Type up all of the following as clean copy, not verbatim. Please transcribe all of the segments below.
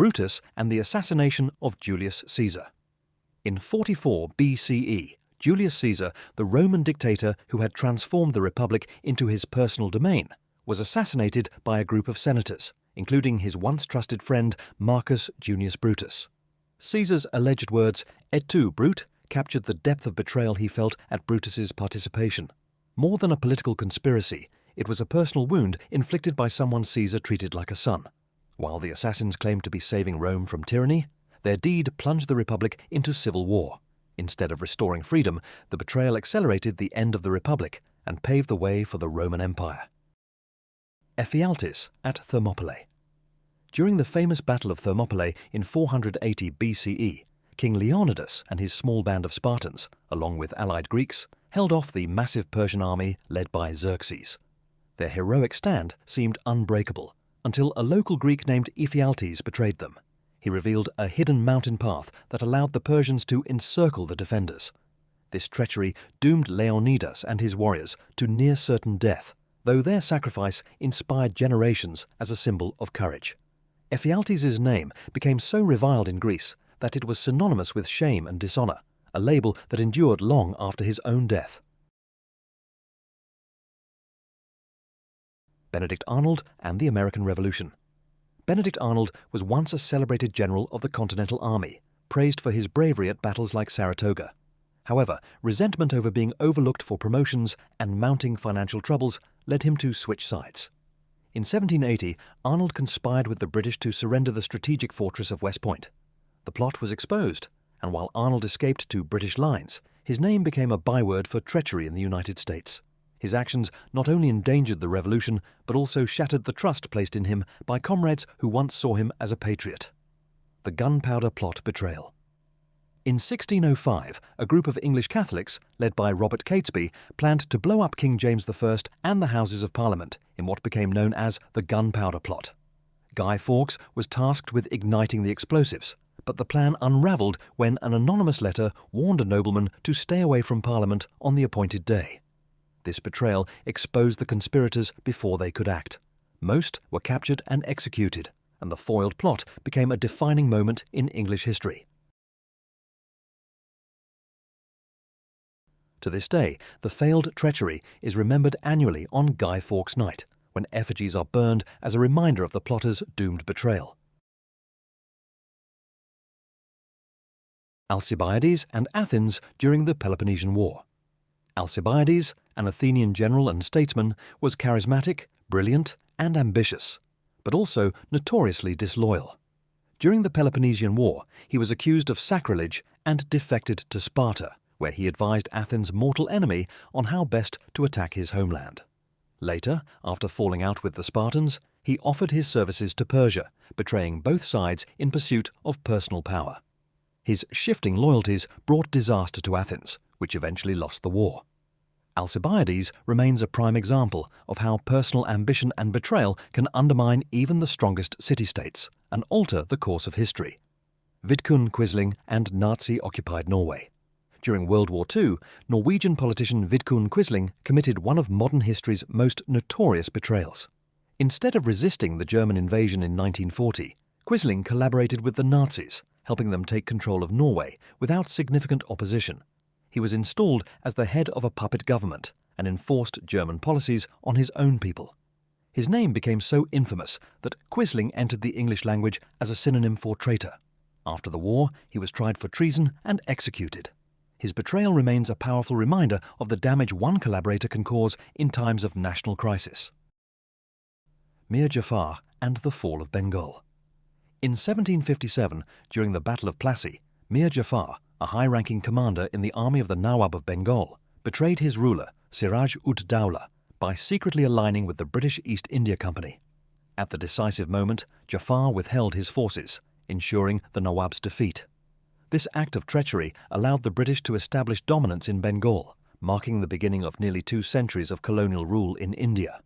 Brutus and the assassination of Julius Caesar. In 44 BCE, Julius Caesar, the Roman dictator who had transformed the Republic into his personal domain, was assassinated by a group of senators, including his once trusted friend Marcus Junius Brutus. Caesar's alleged words, "Et tu, Brute," captured the depth of betrayal he felt at Brutus's participation. More than a political conspiracy, it was a personal wound inflicted by someone Caesar treated like a son. While the assassins claimed to be saving Rome from tyranny, their deed plunged the Republic into civil war. Instead of restoring freedom, the betrayal accelerated the end of the Republic and paved the way for the Roman Empire. Ephialtes at Thermopylae. During the famous Battle of Thermopylae in 480 BCE, King Leonidas and his small band of Spartans, along with allied Greeks, held off the massive Persian army led by Xerxes. Their heroic stand seemed unbreakable, until a local Greek named Ephialtes betrayed them. He revealed a hidden mountain path that allowed the Persians to encircle the defenders. This treachery doomed Leonidas and his warriors to near-certain death, though their sacrifice inspired generations as a symbol of courage. Ephialtes' name became so reviled in Greece that it was synonymous with shame and dishonor, a label that endured long after his own death. Benedict Arnold and the American Revolution. Benedict Arnold was once a celebrated general of the Continental Army, praised for his bravery at battles like Saratoga. However, resentment over being overlooked for promotions and mounting financial troubles led him to switch sides. In 1780, Arnold conspired with the British to surrender the strategic fortress of West Point. The plot was exposed, and while Arnold escaped to British lines, his name became a byword for treachery in the United States. His actions not only endangered the revolution, but also shattered the trust placed in him by comrades who once saw him as a patriot. The Gunpowder Plot Betrayal. In 1605, a group of English Catholics, led by Robert Catesby, planned to blow up King James I and the Houses of Parliament in what became known as the Gunpowder Plot. Guy Fawkes was tasked with igniting the explosives, but the plan unravelled when an anonymous letter warned a nobleman to stay away from Parliament on the appointed day. This betrayal exposed the conspirators before they could act. Most were captured and executed, and the foiled plot became a defining moment in English history. To this day, the failed treachery is remembered annually on Guy Fawkes Night, when effigies are burned as a reminder of the plotters' doomed betrayal. Alcibiades and Athens during the Peloponnesian War. Alcibiades, an Athenian general and statesman, was charismatic, brilliant, and ambitious, but also notoriously disloyal. During the Peloponnesian War, he was accused of sacrilege and defected to Sparta, where he advised Athens' mortal enemy on how best to attack his homeland. Later, after falling out with the Spartans, he offered his services to Persia, betraying both sides in pursuit of personal power. His shifting loyalties brought disaster to Athens, which eventually lost the war. Alcibiades remains a prime example of how personal ambition and betrayal can undermine even the strongest city-states and alter the course of history. Vidkun, Quisling, and Nazi-occupied Norway. During World War II, Norwegian politician Vidkun Quisling committed one of modern history's most notorious betrayals. Instead of resisting the German invasion in 1940, Quisling collaborated with the Nazis, helping them take control of Norway without significant opposition. He was installed as the head of a puppet government and enforced German policies on his own people. His name became so infamous that Quisling entered the English language as a synonym for traitor. After the war, he was tried for treason and executed. His betrayal remains a powerful reminder of the damage one collaborator can cause in times of national crisis. Mir Jafar and the fall of Bengal. In 1757, during the Battle of Plassey, Mir Jafar, a high-ranking commander in the army of the Nawab of Bengal, betrayed his ruler, Siraj-ud-Dowlah, by secretly aligning with the British East India Company. At the decisive moment, Jafar withheld his forces, ensuring the Nawab's defeat. This act of treachery allowed the British to establish dominance in Bengal, marking the beginning of nearly 2 centuries of colonial rule in India.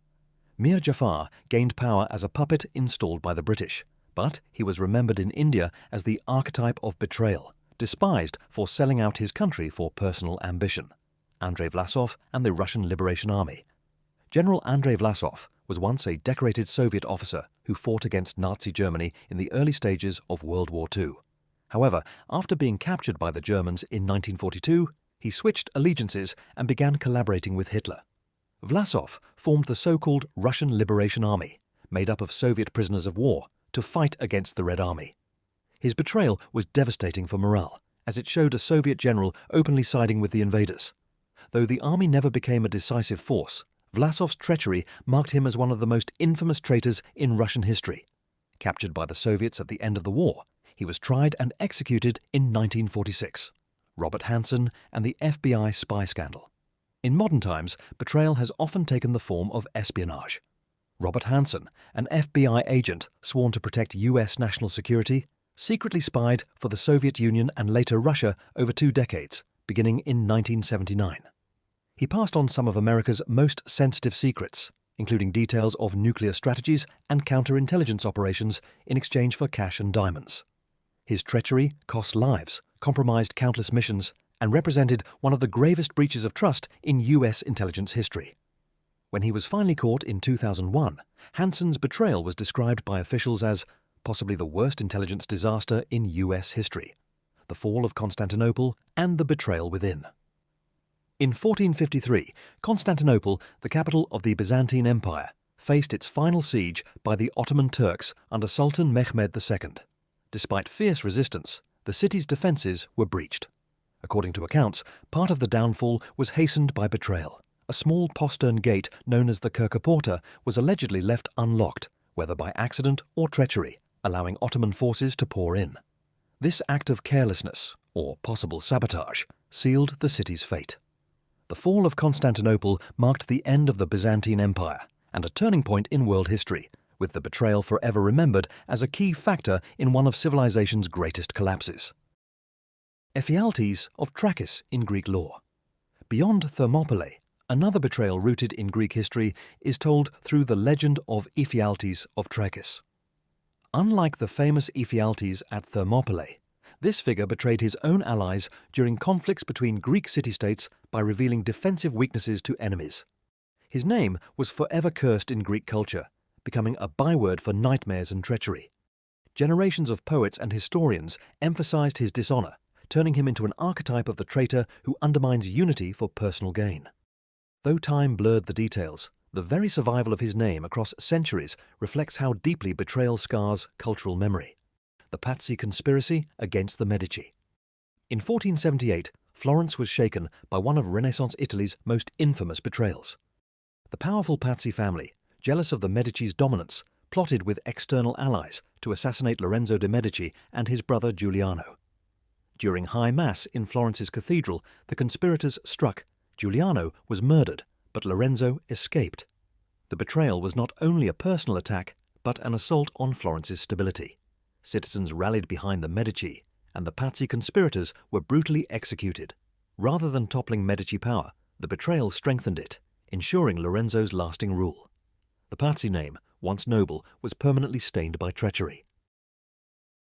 Mir Jafar gained power as a puppet installed by the British, but he was remembered in India as the archetype of betrayal, despised for selling out his country for personal ambition. Andrei Vlasov and the Russian Liberation Army. General Andrei Vlasov was once a decorated Soviet officer who fought against Nazi Germany in the early stages of World War II. However, after being captured by the Germans in 1942, he switched allegiances and began collaborating with Hitler. Vlasov formed the so-called Russian Liberation Army, made up of Soviet prisoners of war, to fight against the Red Army. His betrayal was devastating for morale, as it showed a Soviet general openly siding with the invaders. Though the army never became a decisive force, Vlasov's treachery marked him as one of the most infamous traitors in Russian history. Captured by the Soviets at the end of the war, he was tried and executed in 1946. Robert Hanssen and the FBI spy scandal. In modern times, betrayal has often taken the form of espionage. Robert Hanssen, an FBI agent sworn to protect US national security, secretly spied for the Soviet Union and later Russia over 2 decades, beginning in 1979. He passed on some of America's most sensitive secrets, including details of nuclear strategies and counterintelligence operations in exchange for cash and diamonds. His treachery cost lives, compromised countless missions, and represented one of the gravest breaches of trust in US intelligence history. When he was finally caught in 2001, Hanssen's betrayal was described by officials as possibly the worst intelligence disaster in US history, the fall of Constantinople and the betrayal within. In 1453, Constantinople, the capital of the Byzantine Empire, faced its final siege by the Ottoman Turks under Sultan Mehmed II. Despite fierce resistance, the city's defences were breached. According to accounts, part of the downfall was hastened by betrayal. A small postern gate known as the Kirkeporta was allegedly left unlocked, whether by accident or treachery, allowing Ottoman forces to pour in. This act of carelessness, or possible sabotage, sealed the city's fate. The fall of Constantinople marked the end of the Byzantine Empire and a turning point in world history, with the betrayal forever remembered as a key factor in one of civilization's greatest collapses. Ephialtes of Trachis in Greek lore. Beyond Thermopylae, another betrayal rooted in Greek history is told through the legend of Ephialtes of Trachis. Unlike the famous Ephialtes at Thermopylae, this figure betrayed his own allies during conflicts between Greek city-states by revealing defensive weaknesses to enemies. His name was forever cursed in Greek culture, becoming a byword for nightmares and treachery. Generations of poets and historians emphasized his dishonor, turning him into an archetype of the traitor who undermines unity for personal gain. Though time blurred the details, the very survival of his name across centuries reflects how deeply betrayal scars cultural memory. The Pazzi conspiracy against the Medici. In 1478, Florence was shaken by one of Renaissance Italy's most infamous betrayals. The powerful Pazzi family, jealous of the Medici's dominance, plotted with external allies to assassinate Lorenzo de' Medici and his brother Giuliano. During High Mass in Florence's cathedral, the conspirators struck. Giuliano was murdered, but Lorenzo escaped. The betrayal was not only a personal attack, but an assault on Florence's stability. Citizens rallied behind the Medici, and the Pazzi conspirators were brutally executed. Rather than toppling Medici power, the betrayal strengthened it, ensuring Lorenzo's lasting rule. The Pazzi name, once noble, was permanently stained by treachery.